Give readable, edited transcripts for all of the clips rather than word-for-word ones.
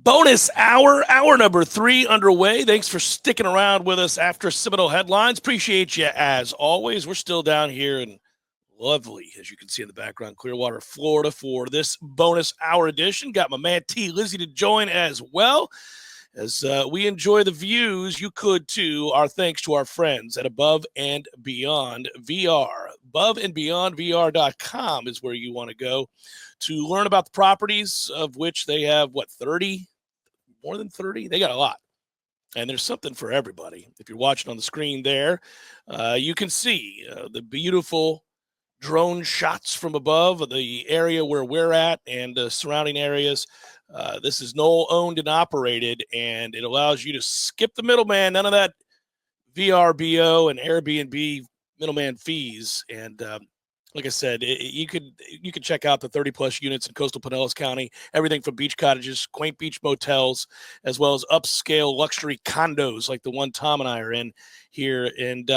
Bonus hour number 3 underway. Thanks for sticking around with us after Seminole headlines. Appreciate you as always. We're still down here in lovely, as you can see in the background, Clearwater, Florida for this bonus hour edition. Got my man T. Lizzie to join as well. As we enjoy the views, you could too. Our thanks to our friends at Above and Beyond VR. AboveandBeyondVR.com is where you want to go to learn about the properties, of which they have, 30? More than 30? They got a lot. And there's something for everybody. If you're watching on the screen there, you can see the beautiful drone shots from above of the area where we're at and surrounding areas. This is Noles owned and operated, and it allows you to skip the middleman. None of that VRBO and Airbnb middleman fees. And like I said, you could check out the 30-plus units in coastal Pinellas County, everything from beach cottages, quaint beach motels, as well as upscale luxury condos like the one Tom and I are in here. And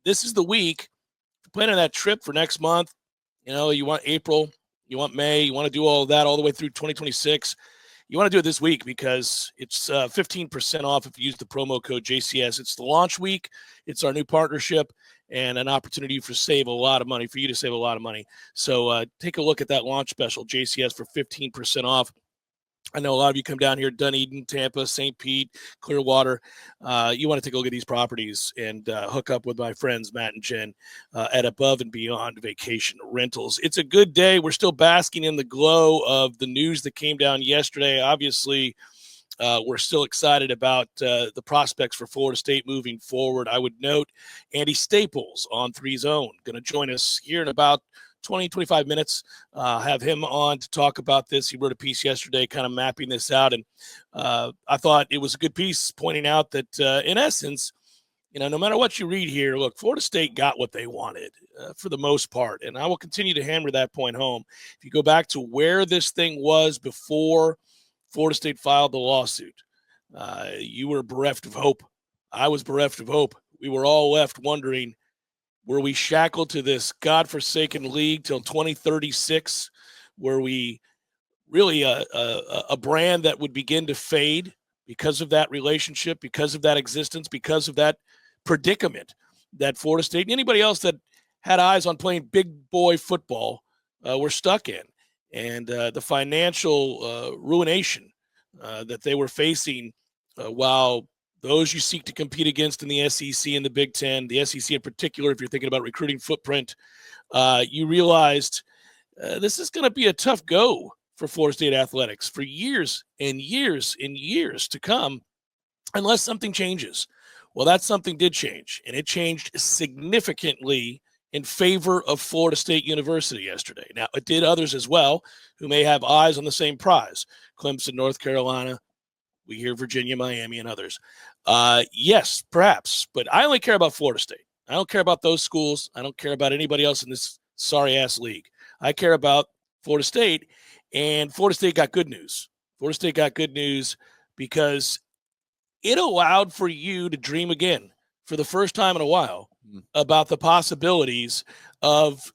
this is the week. Planning that trip for next month, you want April, you want May, you want to do all of that all the way through 2026. You want to do it this week because it's 15% off if you use the promo code JCS. It's the launch week. It's our new partnership and an opportunity for you to save a lot of money. So take a look at that launch special, JCS, for 15% off. I know a lot of you come down here, Dunedin, Tampa, St. Pete, Clearwater. You want to take a look at these properties and hook up with my friends, Matt and Jen, at Above and Beyond Vacation Rentals. It's a good day. We're still basking in the glow of the news that came down yesterday. Obviously, we're still excited about the prospects for Florida State moving forward. I would note Andy Staples on 3 Zone going to join us here in about 20, 25 minutes. Have him on to talk about this. He wrote a piece yesterday kind of mapping this out. And I thought it was a good piece pointing out that, in essence, no matter what you read here, look, Florida State got what they wanted for the most part. And I will continue to hammer that point home. If you go back to where this thing was before Florida State filed the lawsuit, you were bereft of hope. I was bereft of hope. We were all left wondering, were we shackled to this godforsaken league till 2036? Were we really a brand that would begin to fade because of that relationship, because of that existence, because of that predicament that Florida State and anybody else that had eyes on playing big boy football were stuck in? And the financial ruination that they were facing while those you seek to compete against in the SEC and the Big Ten, the SEC in particular, if you're thinking about recruiting footprint, you realized this is going to be a tough go for Florida State athletics for years and years and years to come unless something changes. Well, that something did change, and it changed significantly in favor of Florida State University yesterday. Now, it did others as well who may have eyes on the same prize. Clemson, North Carolina, we hear Virginia, Miami, and others. Yes, perhaps, but I only care about Florida State. I don't care about those schools. I don't care about anybody else in this sorry-ass league. I care about Florida State, and Florida State got good news. Florida State got good news because it allowed for you to dream again for the first time in a while about the possibilities of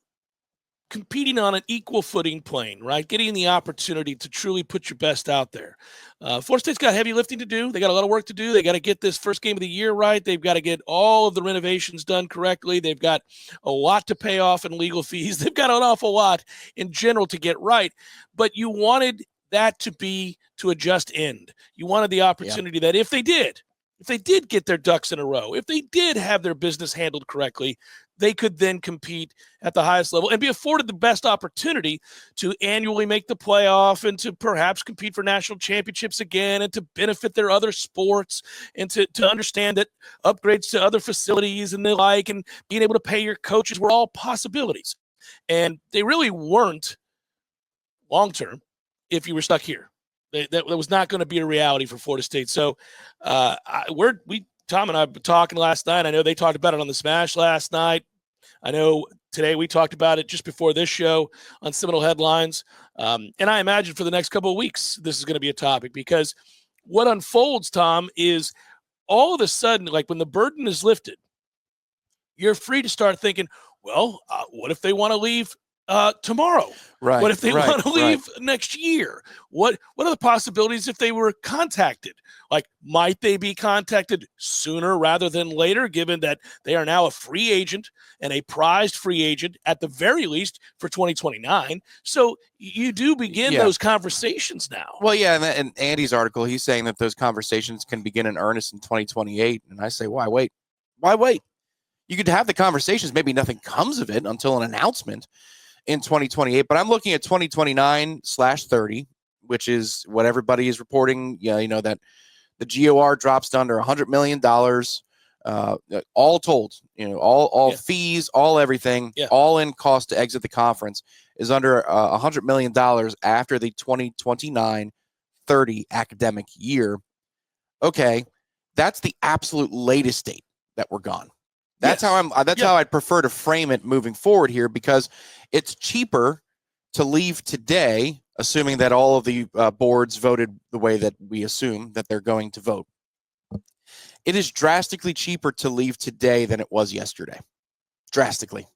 competing on an equal footing plane, right? Getting the opportunity to truly put your best out there. Florida State's got heavy lifting to do. They got a lot of work to do. They got to get this first game of the year right. They've got to get all of the renovations done correctly. They've got a lot to pay off in legal fees. They've got an awful lot in general to get right. But you wanted that to a just end. You wanted the opportunity that if they did get their ducks in a row, if they did have their business handled correctly, they could then compete at the highest level and be afforded the best opportunity to annually make the playoff and to perhaps compete for national championships again and to benefit their other sports and to understand that upgrades to other facilities and the like and being able to pay your coaches were all possibilities. And they really weren't long-term if you were stuck here. That was not going to be a reality for Florida State. So Tom and I were talking last night. I know they talked about it on the Smash last night. I know today we talked about it just before this show on Seminole Headlines. And I imagine for the next couple of weeks, this is going to be a topic because what unfolds, Tom, is all of a sudden, like when the burden is lifted, you're free to start thinking, well, what if they want to leave tomorrow? Right. What if they want to leave next year? What are the possibilities if they were contacted? Like, might they be contacted sooner rather than later, given that they are now a free agent and a prized free agent at the very least for 2029? So you do begin those conversations now. Well, yeah, and Andy's article, he's saying that those conversations can begin in earnest in 2028. And I say, why wait? Why wait? You could have the conversations. Maybe nothing comes of it until an announcement in 2028, but I'm looking at 2029/30, which is what everybody is reporting. Yeah, you know, that the GOR drops to under $100 million, all told, you know, all fees, all everything, all in cost to exit the conference is under $100 million after the 2029/30 academic year. Okay, that's the absolute latest date that we're gone. That's how how I'd prefer to frame it moving forward here, because it's cheaper to leave today, assuming that all of the boards voted the way that we assume that they're going to vote. It is drastically cheaper to leave today than it was yesterday. Drastically.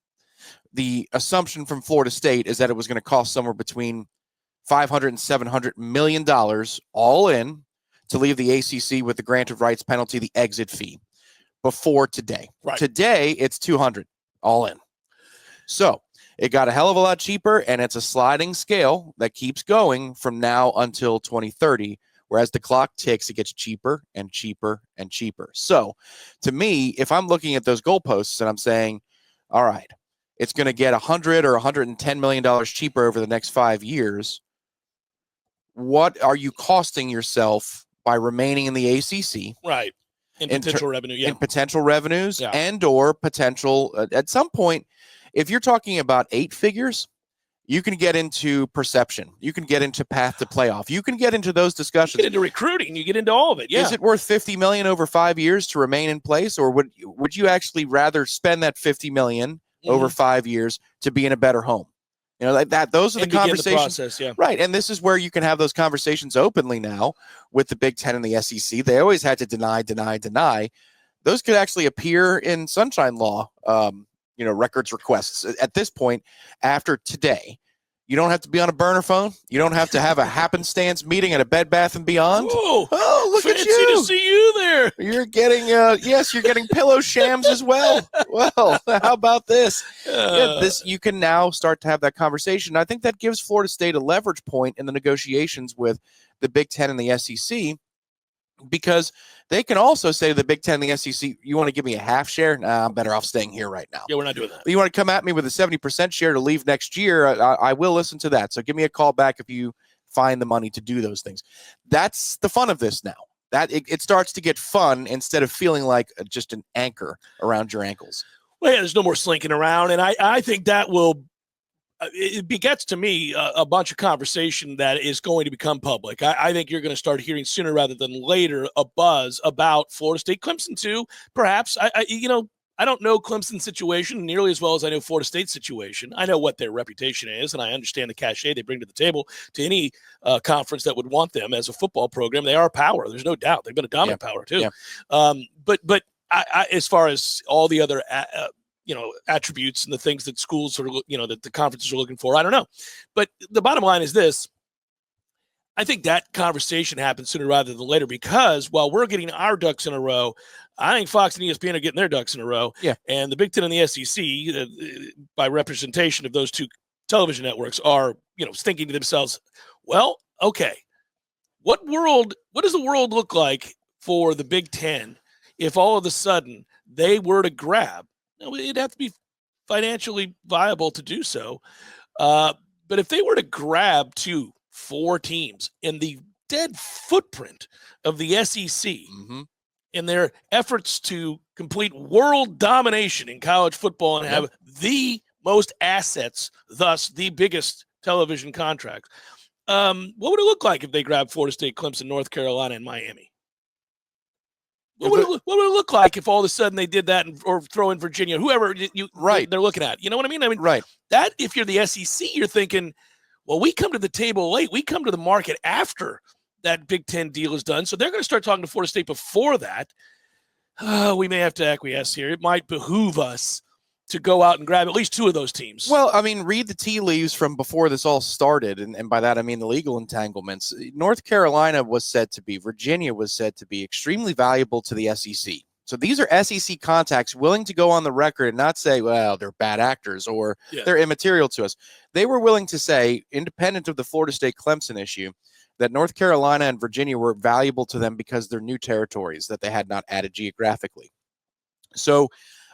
The assumption from Florida State is that it was going to cost somewhere between $500 and $700 million all in to leave the ACC with the grant of rights penalty, the exit fee. Before today. Right. Today, it's $200 all in. So it got a hell of a lot cheaper, and it's a sliding scale that keeps going from now until 2030. Whereas the clock ticks, it gets cheaper and cheaper and cheaper. So to me, if I'm looking at those goalposts and I'm saying, all right, it's going to get $100 or $110 million cheaper over the next 5 years, what are you costing yourself by remaining in the ACC? Right. In potential revenue, in potential revenues and or potential at some point, if you're talking about 8 figures, you can get into perception. You can get into path to playoff. You can get into those discussions. You get into recruiting. You get into all of it. Yeah. Is it worth $50 million over 5 years to remain in place, or would you actually rather spend that $50 million over 5 years to be in a better home? You know, like that. Those are the conversations, right? And this is where you can have those conversations openly now with the Big Ten and the SEC. They always had to deny. Those could actually appear in sunshine law, records requests at this point. After today, you don't have to be on a burner phone. You don't have to have a happenstance meeting at a Bed Bath and Beyond. Oh, look fancy at you! To see you there. You're getting you're getting pillow shams as well. Well, how about this? You can now start to have that conversation. I think that gives Florida State a leverage point in the negotiations with the Big Ten and the SEC, because they can also say to the Big Ten and the SEC, you want to give me a half share? Nah, I'm better off staying here right now. Yeah, we're not doing that. You want to come at me with a 70% share to leave next year? I will listen to that. So give me a call back if you find the money to do those things. That's the fun of this now. That it starts to get fun instead of feeling like just an anchor around your ankles. Well, yeah, there's no more slinking around. And I think that will it begets to me a bunch of conversation that is going to become public. I think you're going to start hearing sooner rather than later a buzz about Florida State, Clemson too. Perhaps I don't know Clemson's situation nearly as well as I know Florida State's situation. I know what their reputation is, and I understand the cachet they bring to the table to any conference that would want them as a football program. They are a power. There's no doubt. They've been a dominant power too. Yeah. But I, as far as all the other attributes and the things that schools are, that the conferences are looking for, I don't know. But the bottom line is this. I think that conversation happens sooner rather than later, because while we're getting our ducks in a row, I think Fox and ESPN are getting their ducks in a row. Yeah. And the Big Ten and the SEC, by representation of those two television networks, are, thinking to themselves, well, okay, what does the world look like for the Big Ten if all of a sudden they were to grab? It'd have to be financially viable to do so. But if they were to grab 4 teams in the dead footprint of the SEC in their efforts to complete world domination in college football and have the most assets, thus the biggest television contract, what would it look like if they grabbed Florida State, Clemson, North Carolina, and Miami? What would it look like if all of a sudden they did that, or throw in Virginia, whoever they're looking at? You know what I mean? That if you're the SEC, you're thinking, well, we come to the table late. We come to the market after that Big Ten deal is done. So they're going to start talking to Florida State before that. We may have to acquiesce here. It might behoove us to go out and grab at least two of those teams. Well, I mean, read the tea leaves from before this all started, and by that I mean the legal entanglements. North Carolina was said to be, Virginia was said to be extremely valuable to the SEC. So these are SEC contacts willing to go on the record and not say, well, they're bad actors or they're immaterial to us. They were willing to say, independent of the Florida State-Clemson issue, that North Carolina and Virginia were valuable to them because they're new territories that they had not added geographically. So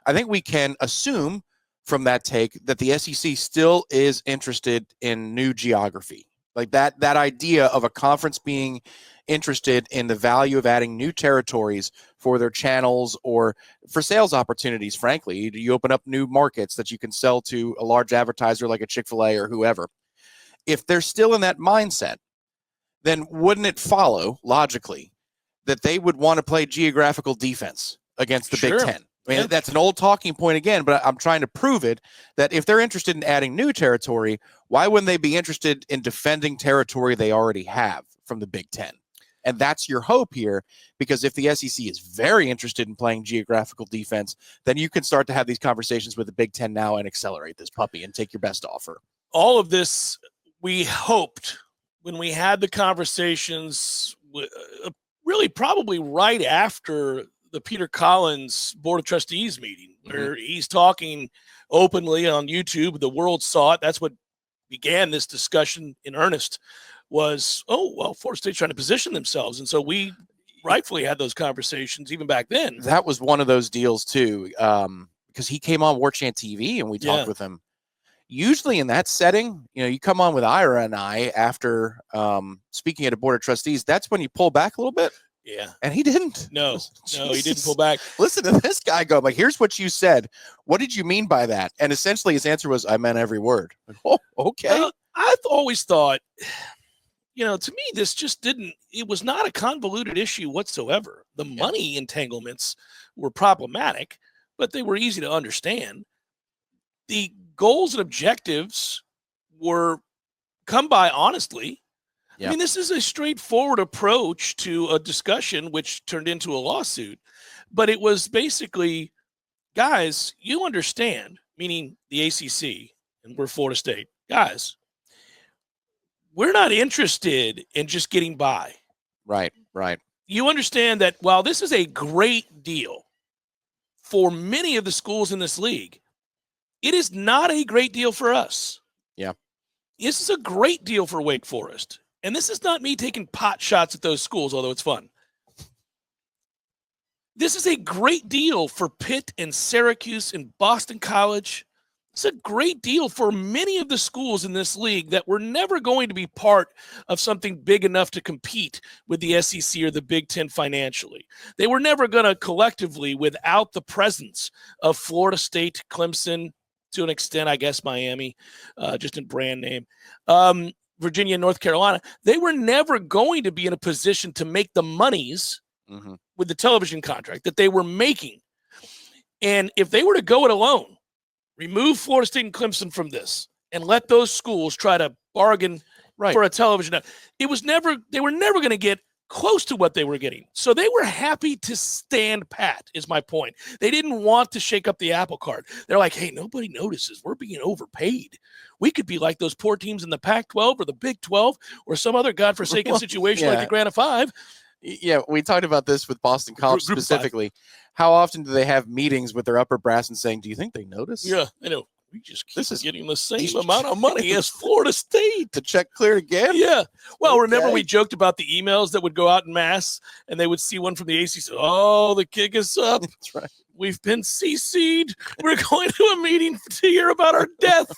I think we can assume from that take that the SEC still is interested in new geography. Like that idea of a conference being interested in the value of adding new territories for their channels or for sales opportunities, frankly. You open up new markets that you can sell to a large advertiser like a Chick-fil-A or whoever. If they're still in that mindset, then wouldn't it follow, logically, that they would want to play geographical defense against the Big Ten? I mean, that's an old talking point again, but I'm trying to prove it, that if they're interested in adding new territory, why wouldn't they be interested in defending territory they already have from the Big Ten? And that's your hope here, because if the SEC is very interested in playing geographical defense, then you can start to have these conversations with the Big Ten now and accelerate this puppy and take your best offer. All of this, we hoped when we had the conversations, really probably right after the Peter Collins Board of Trustees meeting, where he's talking openly on YouTube. The world saw it. That's what began this discussion in earnest, was, oh, well, Florida State's trying to position themselves. And so we rightfully had those conversations even back then. That was one of those deals too, because he came on Warchant TV and we talked with him. Usually in that setting, you come on with Ira and I after speaking at a Board of Trustees, that's when you pull back a little bit. Yeah. And he didn't. No, he didn't pull back. Listen to this guy go, like, here's what you said. What did you mean by that? And essentially his answer was, I meant every word. Like, oh, okay. Well, I've always thought, to me, this just it was not a convoluted issue whatsoever. The money entanglements were problematic, but they were easy to understand. The goals and objectives were come by honestly. I mean, this is a straightforward approach to a discussion which turned into a lawsuit, but it was basically, guys, you understand, meaning the ACC, and we're Florida State. Guys, we're not interested in just getting by. Right. You understand that while this is a great deal for many of the schools in this league, it is not a great deal for us. Yeah. This is a great deal for Wake Forest. And this is not me taking pot shots at those schools, although it's fun. This is a great deal for Pitt and Syracuse and Boston College. It's a great deal for many of the schools in this league that were never going to be part of something big enough to compete with the SEC or the Big Ten financially. They were never going to collectively, without the presence of Florida State, Clemson, to an extent, I guess Miami, just in brand name, Virginia, North Carolina, they were never going to be in a position to make the monies with the television contract that they were making. And if they were to go it alone, remove Florida State and Clemson from this and let those schools try to bargain for a television, they were never going to get close to what they were getting. So they were happy to stand pat, is my point. They didn't want to shake up the apple cart. They're like, hey, nobody notices. We're being overpaid. We could be like those poor teams in the Pac-12 or the Big 12 or some other godforsaken situation like the Grand of Five. Yeah, we talked about this with Boston College specifically. How often do they have meetings with their upper brass and saying, do you think they notice? Yeah, I know. We just keep getting the same amount of money as Florida State. The check cleared again? Yeah. Well, remember we joked about the emails that would go out in mass and they would see one from the ACC. Oh, the kick is up. That's right. We've been CC'd. We're going to a meeting to hear about our death.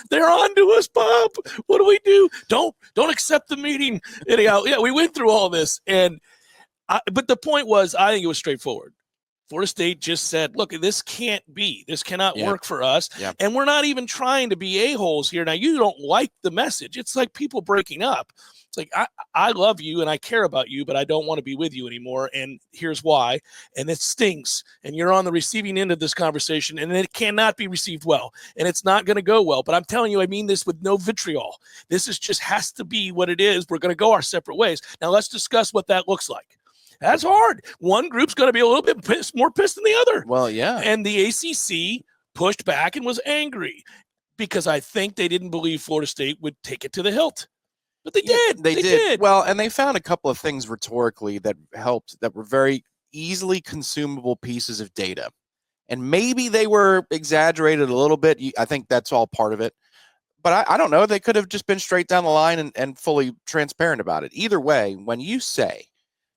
They're on to us, Bob. What do we do? Don't accept the meeting. Anyhow, we went through all this. But the point was, I think it was straightforward. Florida State just said, look, this can't be. This cannot work for us. Yep. And we're not even trying to be a-holes here. Now, you don't like the message. It's like people breaking up. It's like, I love you and I care about you, but I don't want to be with you anymore. And here's why. And it stings. And you're on the receiving end of this conversation, and it cannot be received well. And it's not going to go well. But I'm telling you, I mean this with no vitriol. This is just has to be what it is. We're going to go our separate ways. Now, let's discuss what that looks like. That's hard. One group's going to be a little bit more pissed than the other. Well, yeah. And the ACC pushed back and was angry because I think they didn't believe Florida State would take it to the hilt. But they did. They did. Well, and they found a couple of things rhetorically that helped, that were very easily consumable pieces of data. And maybe they were exaggerated a little bit. I think that's all part of it. But I don't know. They could have just been straight down the line and fully transparent about it. Either way, when you say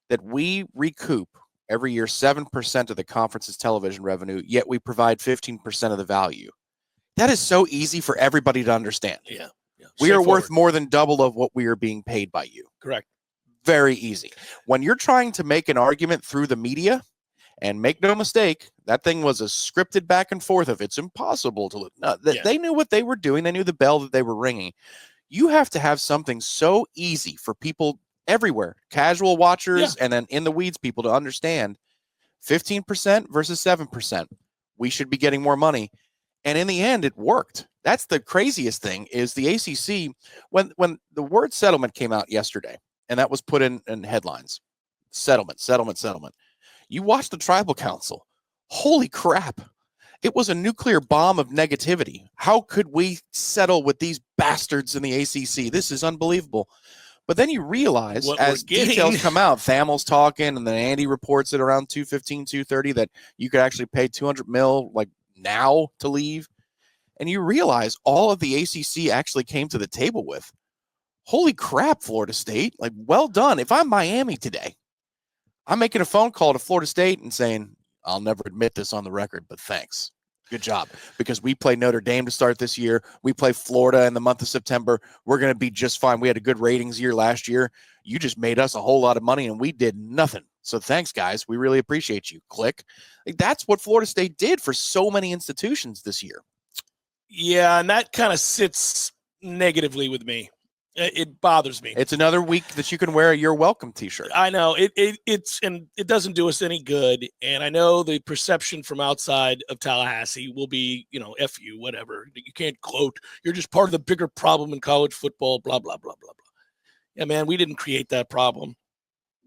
that we recoup every year 7% of the conference's television revenue, yet we provide 15% of the value, that is so easy for everybody to understand. Yeah. We are worth more than double of what we are being paid by you. Correct. Very easy. When you're trying to make an argument through the media, and make no mistake, that thing was a scripted back and forth of it's impossible to look. No, they knew what they were doing. They knew the bell that they were ringing. You have to have something so easy for people everywhere, casual watchers, and then in the weeds people to understand 15% versus 7%. We should be getting more money. And in the end, it worked. That's the craziest thing is the ACC, when the word settlement came out yesterday, and that was put in headlines, settlement. You watch the tribal council. Holy crap. It was a nuclear bomb of negativity. How could we settle with these bastards in the ACC? This is unbelievable. But then you realize as details come out, Thamel's talking, and then Andy reports it around 2:15, 2:30 that you could actually pay $200 million like now to leave. And you realize all of the ACC actually came to the table with. Holy crap, Florida State. Like, well done. If I'm Miami today, I'm making a phone call to Florida State and saying, I'll never admit this on the record, but thanks. Good job. Because we play Notre Dame to start this year. We play Florida in the month of September. We're going to be just fine. We had a good ratings year last year. You just made us a whole lot of money, and we did nothing. So thanks, guys. We really appreciate you. Click. Like, that's what Florida State did for so many institutions this year. Yeah, and that kind of sits negatively with me. It bothers me. It's another week that you can wear a "You're Welcome" t-shirt. I know and it doesn't do us any good. And I know the perception from outside of Tallahassee will be, F you, whatever. You can't gloat. You're just part of the bigger problem in college football, blah, blah, blah, blah, blah. Yeah, man, we didn't create that problem.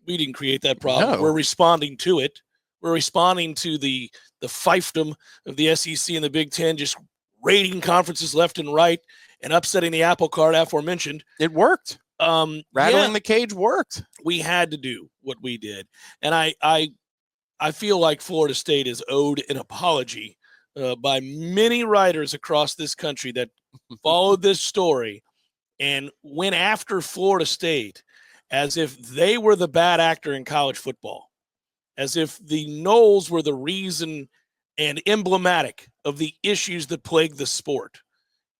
No. We're responding to it. We're responding to the fiefdom of the SEC and the Big Ten, just raiding conferences left and right and upsetting the apple cart aforementioned. It worked. Rattling the cage worked. We had to do what we did. And I feel like Florida State is owed an apology by many writers across this country that followed this story and went after Florida State as if they were the bad actor in college football, as if the Noles were the reason and emblematic of the issues that plague the sport.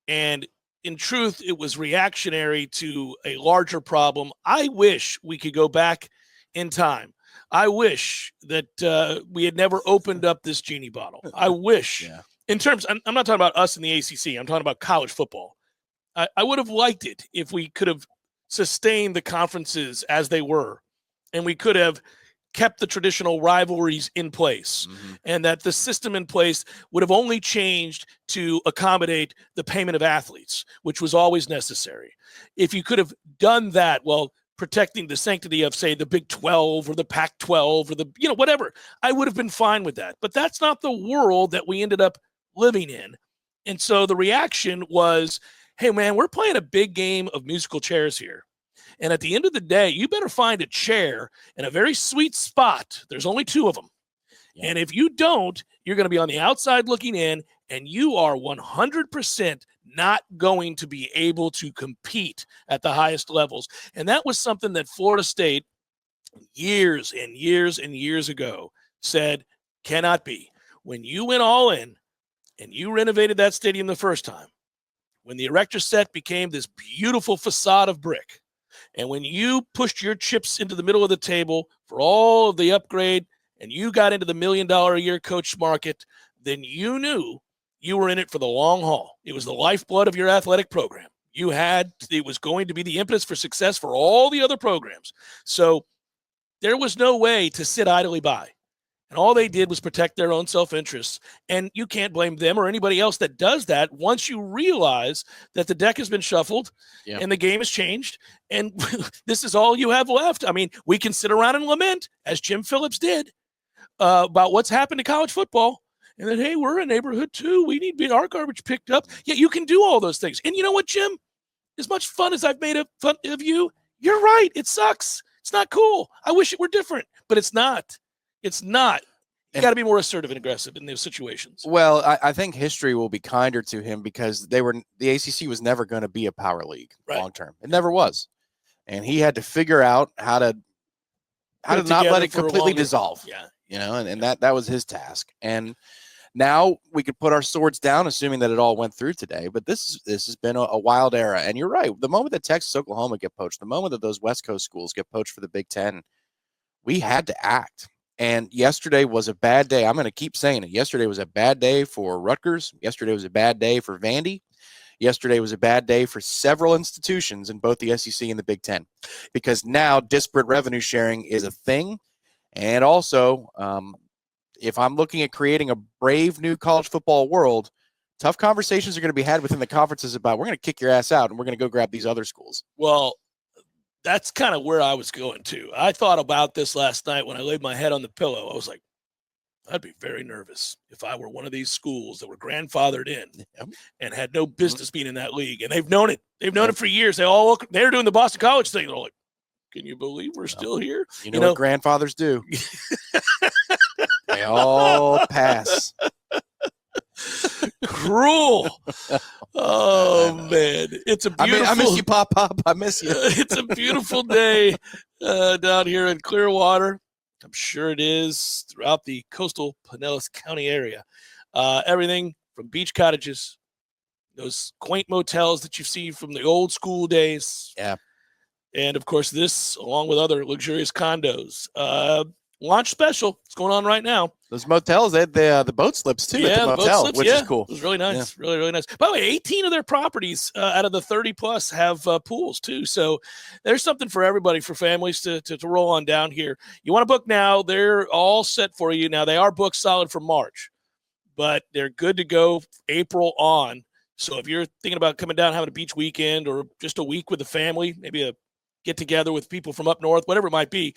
And in truth, it was reactionary to a larger problem. I wish we could go back in time. I wish that we had never opened up this genie bottle. I wish. Yeah. In terms, I'm not talking about us in the ACC. I'm talking about college football. I would have liked it if we could have sustained the conferences as they were, and we could have kept the traditional rivalries in place, and that the system in place would have only changed to accommodate the payment of athletes, which was always necessary. If you could have done that while protecting the sanctity of, say, the Big 12 or the Pac-12 or the, whatever, I would have been fine with that. But that's not the world that we ended up living in. And so the reaction was, hey, man, we're playing a big game of musical chairs here. And at the end of the day, you better find a chair in a very sweet spot. There's only 2 of them. Yeah. And if you don't, you're going to be on the outside looking in, and you are 100% not going to be able to compete at the highest levels. And that was something that Florida State years and years and years ago said cannot be. When you went all in and you renovated that stadium the first time, when the erector set became this beautiful facade of brick, and when you pushed your chips into the middle of the table for all of the upgrade and you got into the $1 million a year coach market, then you knew you were in it for the long haul. It was the lifeblood of your athletic program. It was going to be the impetus for success for all the other programs. So there was no way to sit idly by. And all they did was protect their own self-interests. And you can't blame them or anybody else that does that once you realize that the deck has been shuffled and the game has changed. And this is all you have left. I mean, we can sit around and lament, as Jim Phillips did, about what's happened to college football. And then, hey, we're a neighborhood too. We need to be our garbage picked up. Yeah, you can do all those things. And you know what, Jim? As much fun as I've made fun of you, you're right. It sucks. It's not cool. I wish it were different, but it's not. It's not. You got to be more assertive and aggressive in those situations. Well, I think history will be kinder to him because the ACC was never going to be a power league long term. It never was, and he had to figure out how to not let it completely dissolve. Yeah, you know, and that was his task. And now we could put our swords down, assuming that it all went through today. But this has been a wild era, and you're right. The moment that Texas, Oklahoma get poached, the moment that those West Coast schools get poached for the Big Ten, we had to act. And yesterday was a bad day. I'm going to keep saying it. Yesterday was a bad day for Rutgers. Yesterday was a bad day for Vandy. Yesterday was a bad day for several institutions in both the SEC and the Big Ten, because now disparate revenue sharing is a thing. And also, if I'm looking at creating a brave new college football world, tough conversations are going to be had within the conferences about, we're going to kick your ass out and we're going to go grab these other schools. Well, that's kind of where I was going to. I thought about this last night when I laid my head on the pillow. I was like, I'd be very nervous if I were one of these schools that were grandfathered in and had no business being in that league. And they've known it. They've known it for years. They're doing the Boston College thing. They're like, can you believe we're still here? You know what grandfathers do? They all pass. Cruel. Oh man, it's a beautiful. I miss you, Pop. I miss you. It's a beautiful day down here in Clearwater. I'm sure it is throughout the coastal Pinellas County area. Everything from beach cottages, those quaint motels that you've seen from the old school days. Yeah. And of course, this, along with other luxurious condos. Launch special. It's going on right now. Those motels, they had the boat slips too at the motel, which is cool. It was really nice. Really, really nice. By the way, 18 of their properties out of the 30 plus have pools too. So there's something for everybody, for families to roll on down here. You want to book now. They're all set for you. Now, they are booked solid for March, but they're good to go April on. So if you're thinking about coming down, having a beach weekend or just a week with the family, maybe a get together with people from up north, whatever it might be,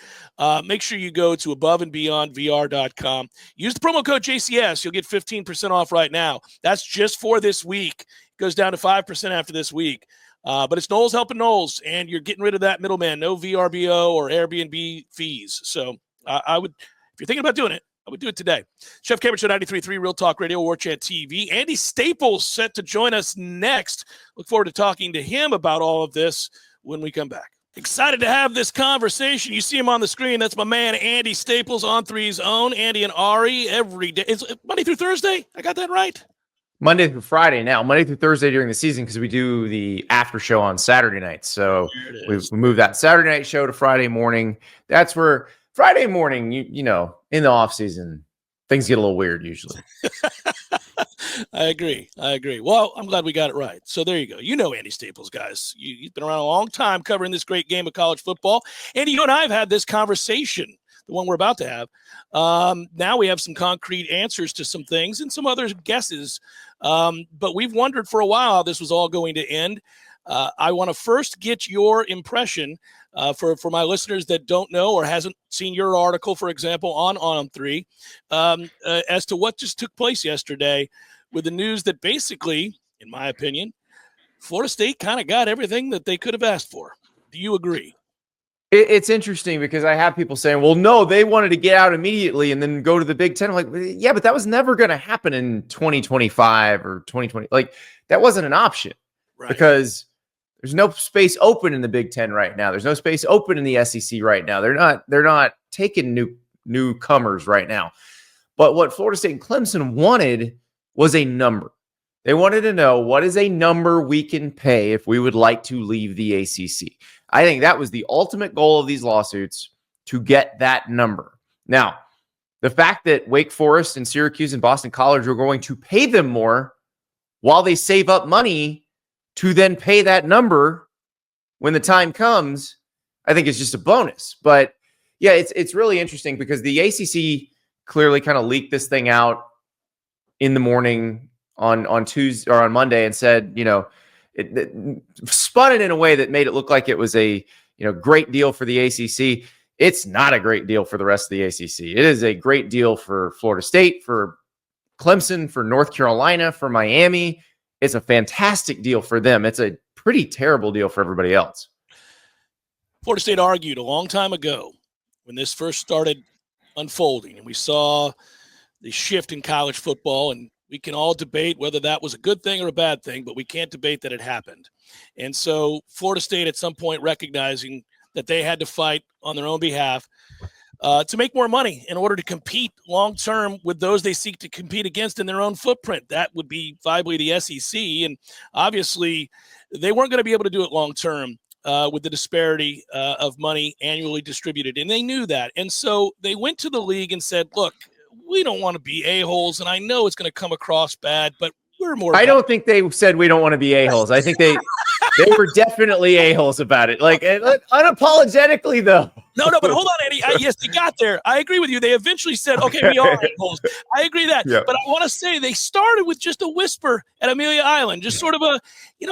make sure you go to aboveandbeyondvr.com. Use the promo code JCS. You'll get 15% off right now. That's just for this week. It goes down to 5% after this week. But it's Noles helping Noles, and you're getting rid of that middleman, no VRBO or Airbnb fees. So I would, if you're thinking about doing it, I would do it today. Chef Cameron Show 93.3 Real Talk Radio, Warchant TV. Andy Staples set to join us next. Look forward to talking to him about all of this when we come back. Excited to have this conversation. You see him on the screen. That's my man, Andy Staples, on Three's own. Andy and Ari every day. It's Monday through Thursday. I got that right? Monday through Friday now. Monday through Thursday during the season because we do the after show on Saturday nights. So we moved that Saturday night show to Friday morning. That's where Friday morning, you know, in the off season, things get a little weird usually. I agree. Well, I'm glad we got it right. So there you go. You know Andy Staples, guys. You've been around a long time covering this great game of college football. Andy, you and I have had this conversation, the one we're about to have. Now we have some concrete answers to some things and some other guesses. But we've wondered for a while how this was all going to end. I want to first get your impression for my listeners that don't know or hasn't seen your article, for example, on 3, as to what just took place yesterday with the news that basically, in my opinion, Florida State kind of got everything that they could have asked for. Do you agree? It's interesting because I have people saying, well, no, they wanted to get out immediately and then go to the Big Ten. I'm like, yeah, but that was never going to happen in 2025 or 2020. Like, that wasn't an option because there's no space open in the Big Ten right now. There's no space open in the SEC right now. They're not taking newcomers right now. But what Florida State and Clemson wanted was a number. They wanted to know, what is a number we can pay if we would like to leave the ACC? I think that was the ultimate goal of these lawsuits, to get that number. Now, the fact that Wake Forest and Syracuse and Boston College are going to pay them more while they save up money to then pay that number when the time comes, I think is just a bonus. But yeah, it's really interesting because the ACC clearly kind of leaked this thing out in the morning on Tuesday or on Monday and said, it spun it in a way that made it look like it was a great deal for the ACC. It's not a great deal for the rest of the ACC. It is a great deal for Florida State, for Clemson, for North Carolina, for Miami. It's a fantastic deal for them. It's a pretty terrible deal for everybody else. Florida State argued a long time ago when this first started unfolding, and we saw the shift in college football, and we can all debate whether that was a good thing or a bad thing, but we can't debate that it happened. And so Florida State at some point recognizing that they had to fight on their own behalf to make more money in order to compete long-term with those they seek to compete against in their own footprint. That would be viably the SEC. And obviously they weren't going to be able to do it long-term with the disparity of money annually distributed. And they knew that. And so they went to the league and said, look, we don't want to be a-holes. And I know it's going to come across bad, but we're more. I don't think they said we don't want to be a-holes. I think they were definitely a-holes about it. Like unapologetically, though. No, but hold on, Eddie. Yes, they got there. I agree with you. They eventually said, okay, we are a-holes. I agree that. Yeah. But I want to say they started with just a whisper at Amelia Island, just sort of a,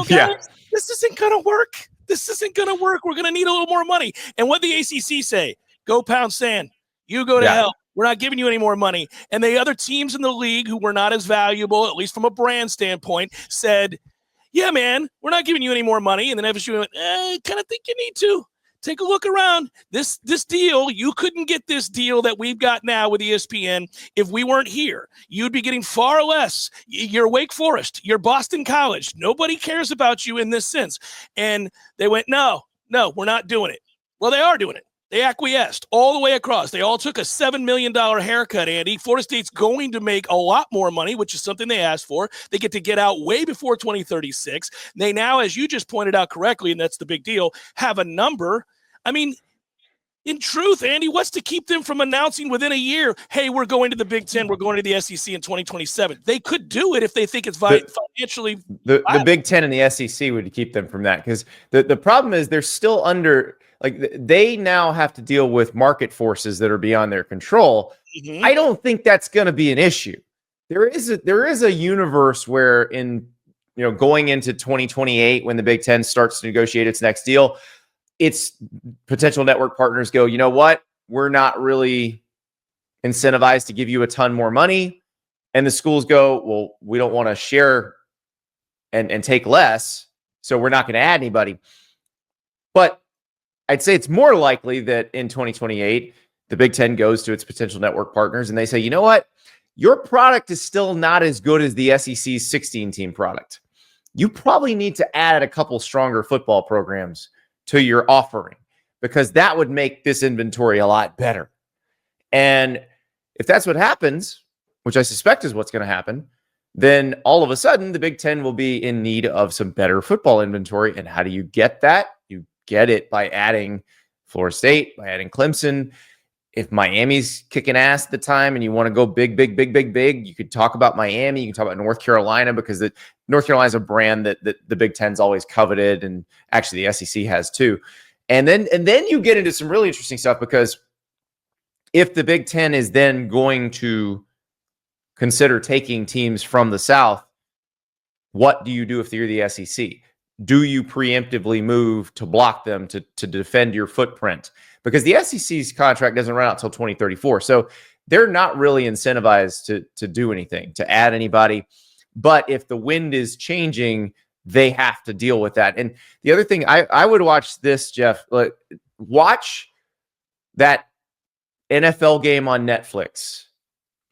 guys, this isn't going to work. This isn't going to work. We're going to need a little more money. And what the ACC say? Go pound sand. You go to hell. We're not giving you any more money. And the other teams in the league who were not as valuable, at least from a brand standpoint, said, yeah, man, we're not giving you any more money. And then FSU went, kind of think you need to. Take a look around. This deal, you couldn't get this deal that we've got now with ESPN if we weren't here. You'd be getting far less. You're Wake Forest. You're Boston College. Nobody cares about you in this sense. And they went, no, we're not doing it. Well, they are doing it. They acquiesced all the way across. They all took a $7 million haircut, Andy. Florida State's going to make a lot more money, which is something they asked for. They get to get out way before 2036. They now, as you just pointed out correctly, and that's the big deal, have a number. I mean, in truth, Andy, what's to keep them from announcing within a year, hey, we're going to the Big Ten, we're going to the SEC in 2027? They could do it if they think it's financially the Big Ten and the SEC would keep them from that, because the problem is they're still under – like they now have to deal with market forces that are beyond their control. Mm-hmm. I don't think that's going to be an issue. There is a universe where in going into 2028 when the Big Ten starts to negotiate its next deal, its potential network partners go, you know what? We're not really incentivized to give you a ton more money. And the schools go, well, we don't want to share and take less, so we're not going to add anybody. But I'd say it's more likely that in 2028, the Big Ten goes to its potential network partners and they say, you know what? Your product is still not as good as the SEC's 16-team product. You probably need to add a couple stronger football programs to your offering, because that would make this inventory a lot better. And if that's what happens, which I suspect is what's going to happen, then all of a sudden the Big Ten will be in need of some better football inventory. And how do you get that? You get it by adding Florida State, by adding Clemson. If Miami's kicking ass at the time and you want to go big, you could talk about Miami. You can talk about North Carolina, because North Carolina is a brand that the Big Ten's always coveted, and actually the SEC has too. And then you get into some really interesting stuff, because if the Big Ten is then going to consider taking teams from the South, what do you do if you're the SEC? Do you preemptively move to block them to defend your footprint? Because the SEC's contract doesn't run out until 2034. So they're not really incentivized to do anything, to add anybody. But if the wind is changing, they have to deal with that. And the other thing, I would watch this, Jeff. Watch that NFL game on Netflix.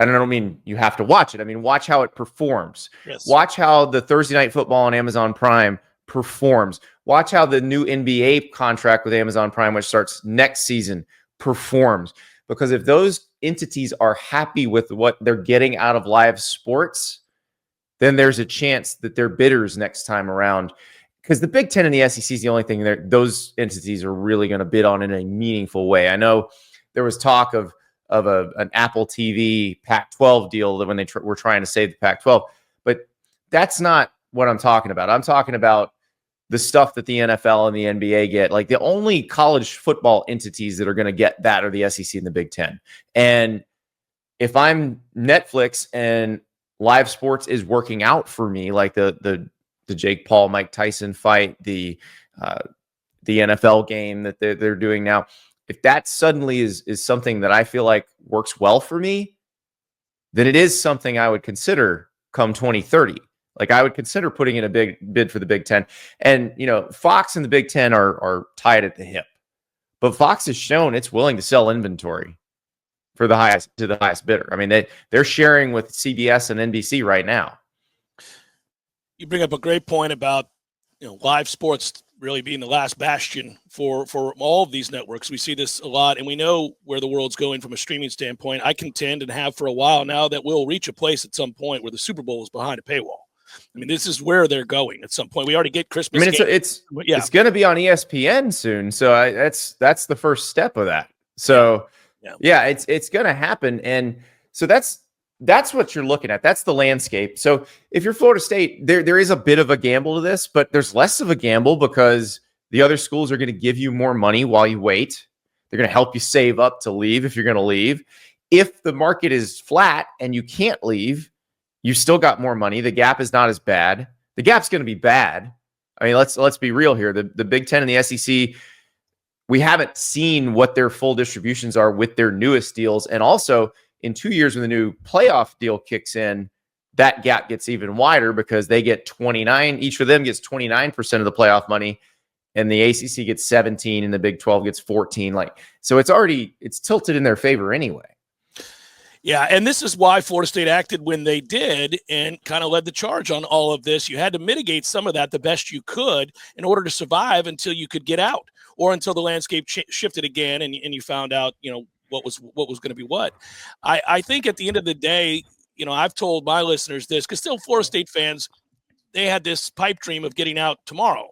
I don't mean you have to watch it. I mean, watch how it performs. Yes. Watch how the Thursday Night Football on Amazon Prime performs. Watch how the new NBA contract with Amazon Prime, which starts next season, performs. Because if those entities are happy with what they're getting out of live sports, then there's a chance that they're bidders next time around. Because the Big Ten and the SEC is the only thing that those entities are really going to bid on in a meaningful way. I know there was talk of an Apple TV Pac-12 deal that when they were trying to save the Pac-12, but that's not what I'm talking about. I'm talking about the stuff that the NFL and the NBA get. Like, the only college football entities that are going to get that are the SEC and the Big Ten. And if I'm Netflix and live sports is working out for me, like the Jake Paul, Mike Tyson fight, the NFL game that they're doing now, if that suddenly is something that I feel like works well for me, then it is something I would consider come 2030. Like I would consider putting in a big bid for the Big Ten. And, Fox and the Big Ten are tied at the hip. But Fox has shown it's willing to sell inventory for the highest bidder. I mean, they're sharing with CBS and NBC right now. You bring up a great point about live sports really being the last bastion for all of these networks. We see this a lot, and we know where the world's going from a streaming standpoint. I contend and have for a while now that we'll reach a place at some point where the Super Bowl is behind a paywall. I mean, this is where they're going at some point. We already get Christmas. I mean, it's going to be on ESPN soon, so that's the first step of that. So yeah, it's going to happen, and so that's what you're looking at. That's the landscape. So if you're Florida State, there is a bit of a gamble to this, but there's less of a gamble because the other schools are going to give you more money while you wait. They're going to help you save up to leave if you're going to leave. If the market is flat and you can't leave, you still got more money. The gap is not as bad. The gap's going to be bad. I mean, let's be real here. The Big Ten and the SEC, we haven't seen what their full distributions are with their newest deals. And also in 2 years when the new playoff deal kicks in, that gap gets even wider because they get 29. Each of them gets 29% of the playoff money, and the ACC gets 17 and the Big 12 gets 14. So it's tilted in their favor anyway. Yeah, and this is why Florida State acted when they did and kind of led the charge on all of this. You had to mitigate some of that the best you could in order to survive until you could get out or until the landscape shifted again and you found out, what was going to be what. I think at the end of the day, I've told my listeners this because still Florida State fans, they had this pipe dream of getting out tomorrow.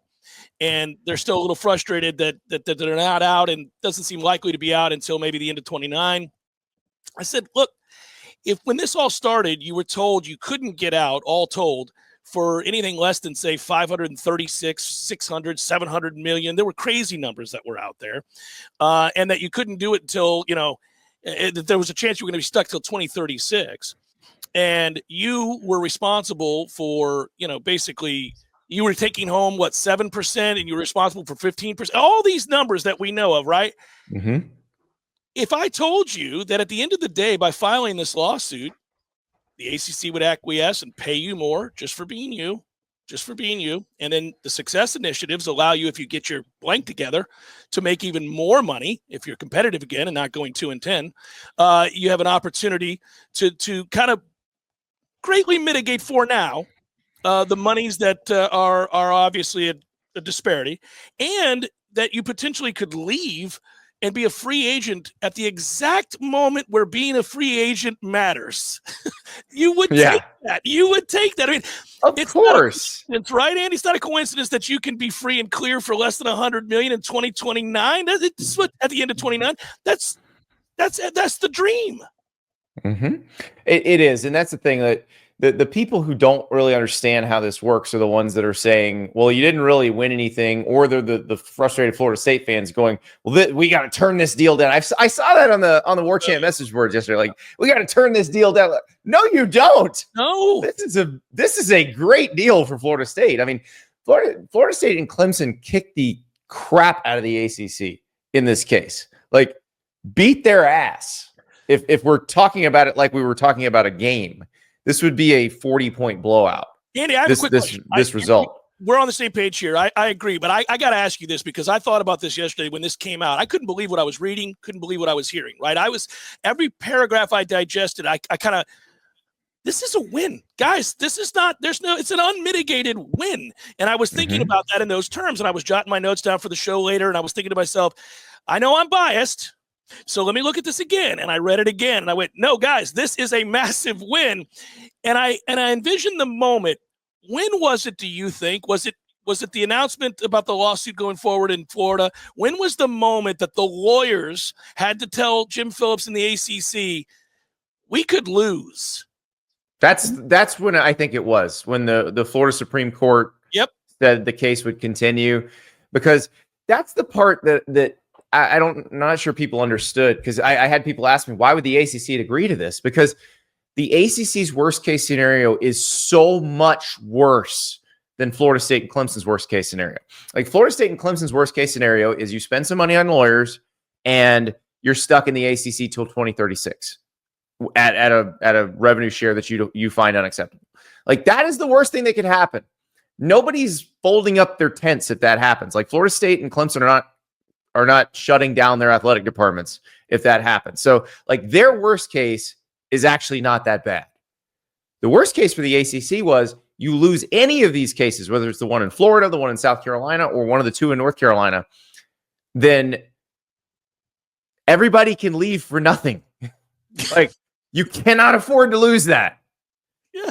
And they're still a little frustrated that they're not out and doesn't seem likely to be out until maybe the end of 29. I said, look, if when this all started, you were told you couldn't get out, all told, for anything less than, say, 536, 600, 700 million, there were crazy numbers that were out there, and that you couldn't do it until, that there was a chance you were going to be stuck till 2036. And you were responsible for, basically you were taking home, 7%, and you were responsible for 15%. All these numbers that we know of, right? Mm-hmm. If I told you that at the end of the day, by filing this lawsuit, the ACC would acquiesce and pay you more just for being you, and then the success initiatives allow you, if you get your blank together, to make even more money if you're competitive again and not going 2-10, you have an opportunity to kind of greatly mitigate for now the monies that are obviously a disparity, and that you potentially could leave and be a free agent at the exact moment where being a free agent matters. You would take that. You would take that. I mean, of course. It's right, Andy. It's not a coincidence that you can be free and clear for less than 100 million in 2029. That's what, at the end of 29. That's the dream. Mm-hmm. It is, and that's the thing that the people who don't really understand how this works are the ones that are saying, well, you didn't really win anything, or they're the frustrated Florida State fans going, well, we got to turn this deal down. I saw that on the Warchant message board yesterday. Like, we got to turn this deal down. No, you don't. No, this is a great deal for Florida State. I mean, Florida State and Clemson kicked the crap out of the ACC in this case. Like, beat their ass. If we're talking about it like we were talking about a game, this would be a 40-point blowout. Andy, I have a quick question. This result. We're on the same page here. I agree, but I got to ask you this because I thought about this yesterday when this came out. I couldn't believe what I was reading, couldn't believe what I was hearing, right? Every paragraph I digested, I kind of, this is a win. Guys, it's an unmitigated win. And I was thinking about that in those terms, and I was jotting my notes down for the show later, and I was thinking to myself, I know I'm biased, so let me look at this again. And I read it again, and I went, no, guys, this is a massive win. And I envisioned the moment. When was it, do you think? Was it the announcement about the lawsuit going forward in Florida? When was the moment that the lawyers had to tell Jim Phillips and the ACC, we could lose? That's when I think it was, when the Florida Supreme Court said the case would continue, because that's the part that I'm not sure people understood, because I had people ask me, why would the ACC agree to this? Because the ACC's worst case scenario is so much worse than Florida State and Clemson's worst case scenario. Like, Florida State and Clemson's worst case scenario is you spend some money on lawyers and you're stuck in the ACC till 2036 at a revenue share that you find unacceptable. Like, that is the worst thing that could happen. Nobody's folding up their tents if that happens. Like, Florida State and Clemson are not shutting down their athletic departments if that happens. So, like, their worst case is actually not that bad. The worst case for the ACC was you lose any of these cases, whether it's the one in Florida, the one in South Carolina, or one of the two in North Carolina, then everybody can leave for nothing. Like, you cannot afford to lose that. Yeah.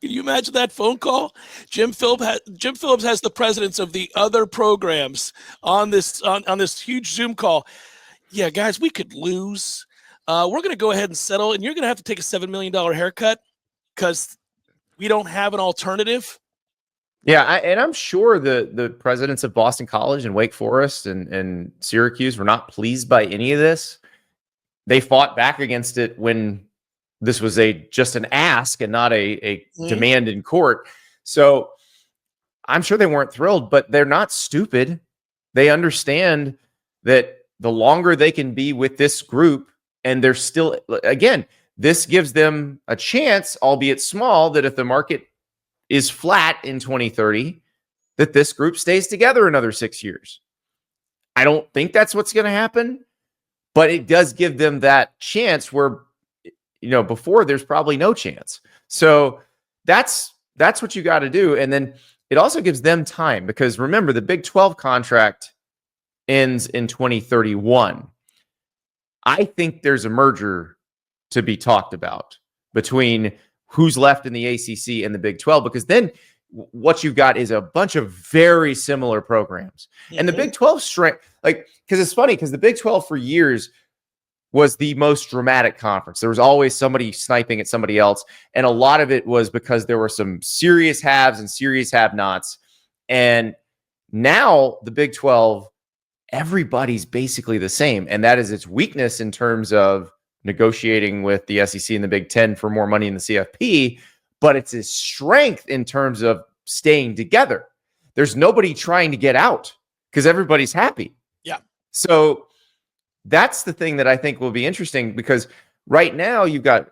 Can you imagine that phone call? Jim Phillips has the presidents of the other programs on this huge Zoom call. Yeah, guys, we could lose. We're going to go ahead and settle, and you're going to have to take a $7 million haircut because we don't have an alternative. Yeah, and I'm sure the presidents of Boston College and Wake Forest and Syracuse were not pleased by any of this. They fought back against it when this was just an ask and not a demand in court. So I'm sure they weren't thrilled, but they're not stupid. They understand that the longer they can be with this group, and they're still, again, this gives them a chance, albeit small, that if the market is flat in 2030, that this group stays together another 6 years. I don't think that's what's going to happen, but it does give them that chance where, before there's probably no chance. So that's what you got to do. And then it also gives them time, because remember, the Big 12 contract ends in 2031. I think there's a merger to be talked about between who's left in the ACC and the Big 12, because then what you've got is a bunch of very similar programs. And the Big 12 strength, because it's funny, because the Big 12 for years was the most dramatic conference. There was always somebody sniping at somebody else. And a lot of it was because there were some serious haves and serious have-nots. And now the Big 12, everybody's basically the same. And that is its weakness in terms of negotiating with the SEC and the Big 10 for more money in the CFP, but it's its strength in terms of staying together. There's nobody trying to get out because everybody's happy. Yeah. So that's the thing that I think will be interesting, because right now you've got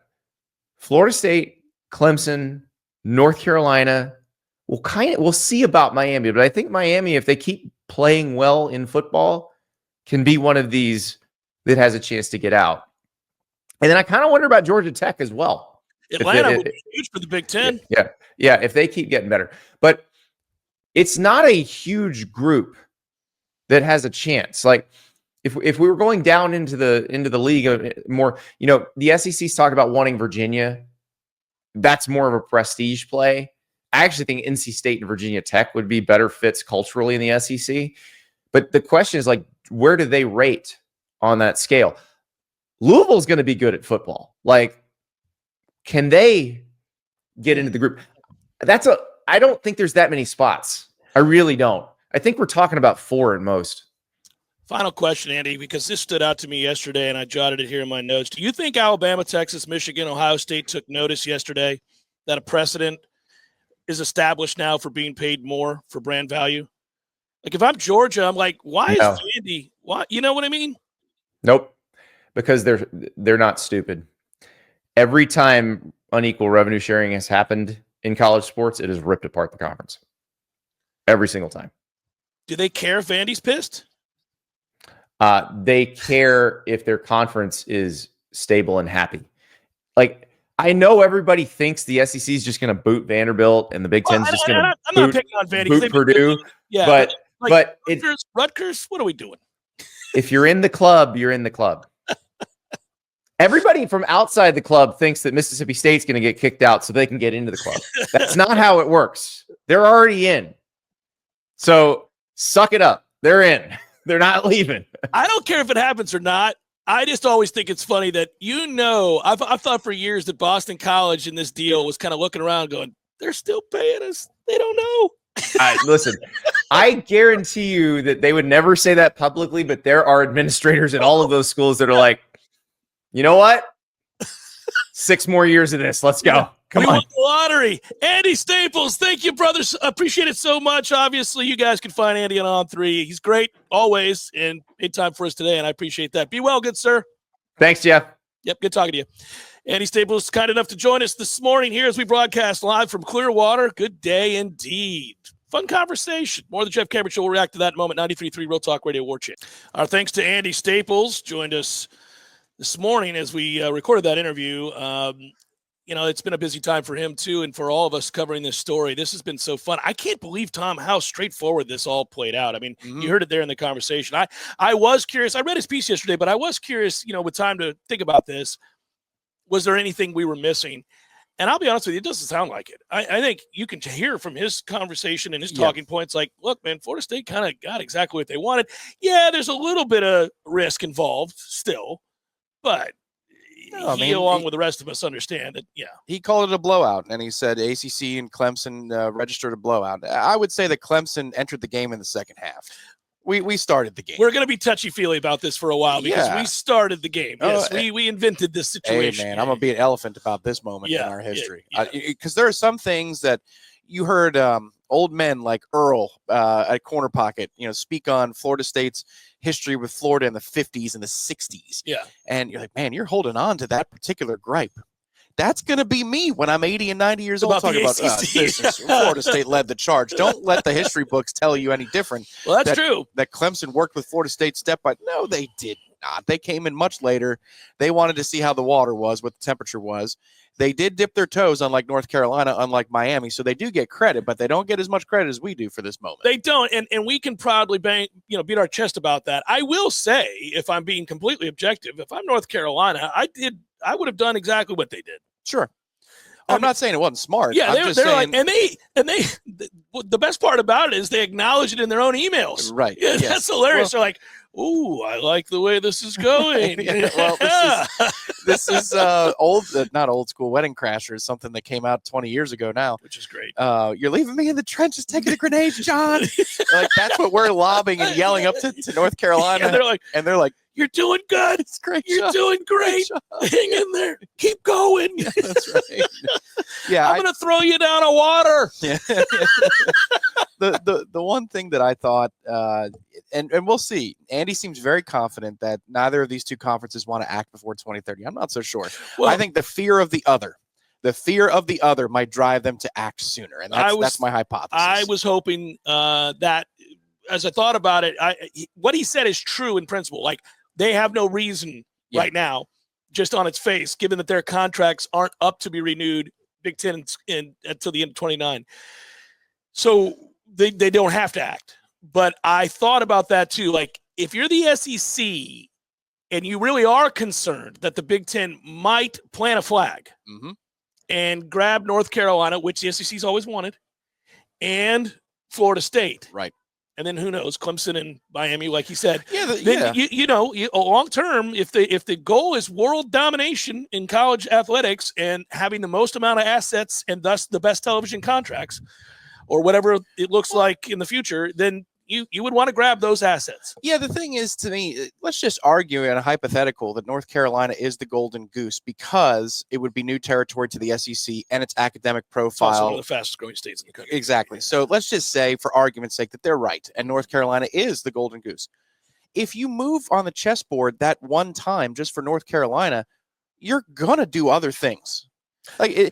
Florida State, Clemson, North Carolina. We'll see about Miami, but I think Miami, if they keep playing well in football, can be one of these that has a chance to get out. And then I kind of wonder about Georgia Tech as well. Atlanta would be huge for the Big Ten. Yeah, if they keep getting better. But it's not a huge group that has a chance. Like, if we were going down into the league more, the SEC's talking about wanting Virginia. That's more of a prestige play. I actually think NC State and Virginia Tech would be better fits culturally in the SEC. But the question is, like, where do they rate on that scale? Louisville's going to be good at football. Like, can they get into the group? I don't think there's that many spots. I really don't. I think we're talking about 4 at most. Final question, Andy, because this stood out to me yesterday and I jotted it here in my notes. Do you think Alabama, Texas, Michigan, Ohio State took notice yesterday that a precedent is established now for being paid more for brand value? Like, if I'm Georgia, I'm like, why is Andy? Why? You know what I mean? Nope. Because they're not stupid. Every time unequal revenue sharing has happened in college sports, it has ripped apart the conference. Every single time. Do they care if Andy's pissed? They care if their conference is stable and happy. Like, I know everybody thinks the SEC is just going to boot Vanderbilt and the Big Ten's just going to not picking on Vandy, boot Purdue. Yeah, but Rutgers, what are we doing? If you're in the club, you're in the club. Everybody from outside the club thinks that Mississippi State's going to get kicked out so they can get into the club. That's not how it works. They're already in. So suck it up. They're in. They're not leaving. I don't care if it happens or not. I just always think it's funny that, I've thought for years that Boston College in this deal was kind of looking around going, they're still paying us. They don't know. Listen, I guarantee you that they would never say that publicly, but there are administrators at all of those schools that are like, you know what? 6 more years of this. Let's go. Yeah. Come we on. won the lottery. Andy Staples, thank you, brothers. Appreciate it so much. Obviously, you guys can find Andy on On3. He's great always and made time for us today, and I appreciate that. Be well, good sir. Thanks, Jeff. Yep, good talking to you. Andy Staples, kind enough to join us this morning here as we broadcast live from Clearwater. Good day indeed. Fun conversation. More of the Jeff Cameron Show. We'll react to that in a moment. 93.3 Real Talk Radio Warchant. Our thanks to Andy Staples. Joined us this morning as we recorded that interview. It's been a busy time for him too, and for all of us covering this story. This has been so fun. I can't believe, Tom, how straightforward this all played out. I mean, you heard it there in the conversation. I was curious. I read his piece yesterday, but I was curious, with time to think about this. Was there anything we were missing? And I'll be honest with you, it doesn't sound like it. I think you can hear from his conversation and his talking points like, look, man, Florida State kind of got exactly what they wanted. Yeah, there's a little bit of risk involved still, but along with the rest of us, understand that, He called it a blowout, and he said ACC and Clemson registered a blowout. I would say that Clemson entered the game in the second half. We started the game. We're going to be touchy-feely about this for a while because we started the game. Yes, we invented this situation. Hey, man, I'm going to be an elephant about this moment in our history. Because there are some things that you heard old men like Earl at Corner Pocket, speak on Florida State's history with Florida in the 50s and the 60s. Yeah. And you're like, man, you're holding on to that particular gripe. That's going to be me when I'm 80 and 90 years old talking about Florida State led the charge. Don't let the history books tell you any different. Well, that's true. That Clemson worked with Florida State step by. No, they did not. They came in much later. They wanted to see how the water was, what the temperature was. They did dip their toes, unlike North Carolina, unlike Miami. So they do get credit, but they don't get as much credit as we do for this moment. They don't. And we can proudly beat our chest about that. I will say, if I'm being completely objective, if I'm North Carolina, I would have done exactly what they did. Sure. I'm not saying it wasn't smart. Yeah, they're saying, the best part about it is they acknowledge it in their own emails. Right. Yeah, yes. That's hilarious. They're like, ooh, I like the way this is going. This is not old school Wedding Crashers, something that came out 20 years ago now. Which is great. You're leaving me in the trenches taking the grenades, John. Like, that's what we're lobbing and yelling up to North Carolina. And they're like, you're doing good. It's great. You're doing great. Hang in there. Keep going. Yeah, that's right. Yeah, I'm going to throw you down a water. Yeah. The one thing that I thought, and we'll see, Andy seems very confident that neither of these two conferences want to act before 2030. I'm not so sure. Well, I think the fear of the other might drive them to act sooner, and that's my hypothesis. I was hoping that, as I thought about it, what he said is true in principle. Like, they have no reason right now, just on its face, given that their contracts aren't up to be renewed, Big Ten until the end of 29. So they don't have to act. But I thought about that too. Like, if you're the SEC and you really are concerned that the Big Ten might plant a flag and grab North Carolina, which the SEC's always wanted, and Florida State. Right. And then who knows, Clemson and Miami, like he said. Yeah. Long term, if the goal is world domination in college athletics and having the most amount of assets and thus the best television contracts, or whatever it looks like in the future, then you would want to grab those assets. Yeah, the thing is, to me, let's just argue in a hypothetical that North Carolina is the golden goose because it would be new territory to the SEC and its academic profile. It's also one of the fastest growing states in the country. Exactly. So let's just say, for argument's sake, that they're right and North Carolina is the golden goose. If you move on the chessboard that one time just for North Carolina, you're going to do other things. Like,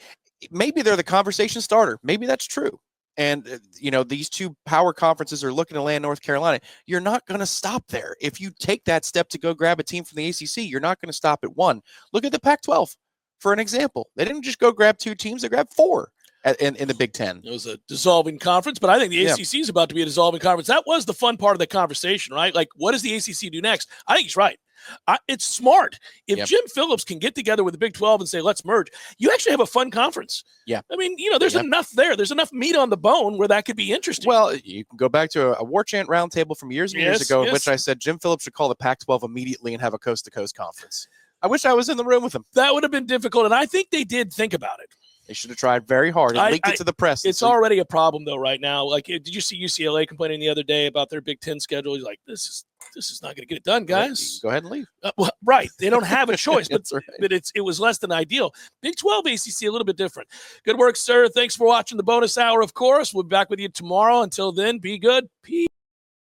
maybe they're the conversation starter. Maybe that's true. And, these two power conferences are looking to land North Carolina. You're not going to stop there. If you take that step to go grab a team from the ACC, you're not going to stop at one. Look at the Pac-12 for an example. They didn't just go grab 2 teams. They grabbed 4 in the Big Ten. It was a dissolving conference, but I think the ACC is about to be a dissolving conference. That was the fun part of the conversation, right? Like, what does the ACC do next? I think he's right. It's smart. If Jim Phillips can get together with the Big 12 and say, let's merge, you actually have a fun conference. Yeah. I mean, there's enough there. There's enough meat on the bone where that could be interesting. Well, you can go back to a Warchant roundtable from years and years ago in which I said Jim Phillips should call the Pac-12 immediately and have a coast-to-coast conference. I wish I was in the room with him. That would have been difficult, and I think they did think about it. They should have tried very hard and leaked it to the press. It's already a problem though right now. Like, did you see UCLA complaining the other day about their Big Ten schedule? He's like, this is not going to get it done, guys. Go ahead and leave. Well, right, they don't have a choice, but right. but it was less than ideal. Big 12 ACC a little bit different. Good work, sir. Thanks for watching the bonus hour. Of course, we'll be back with you tomorrow. Until then, be good. Peace.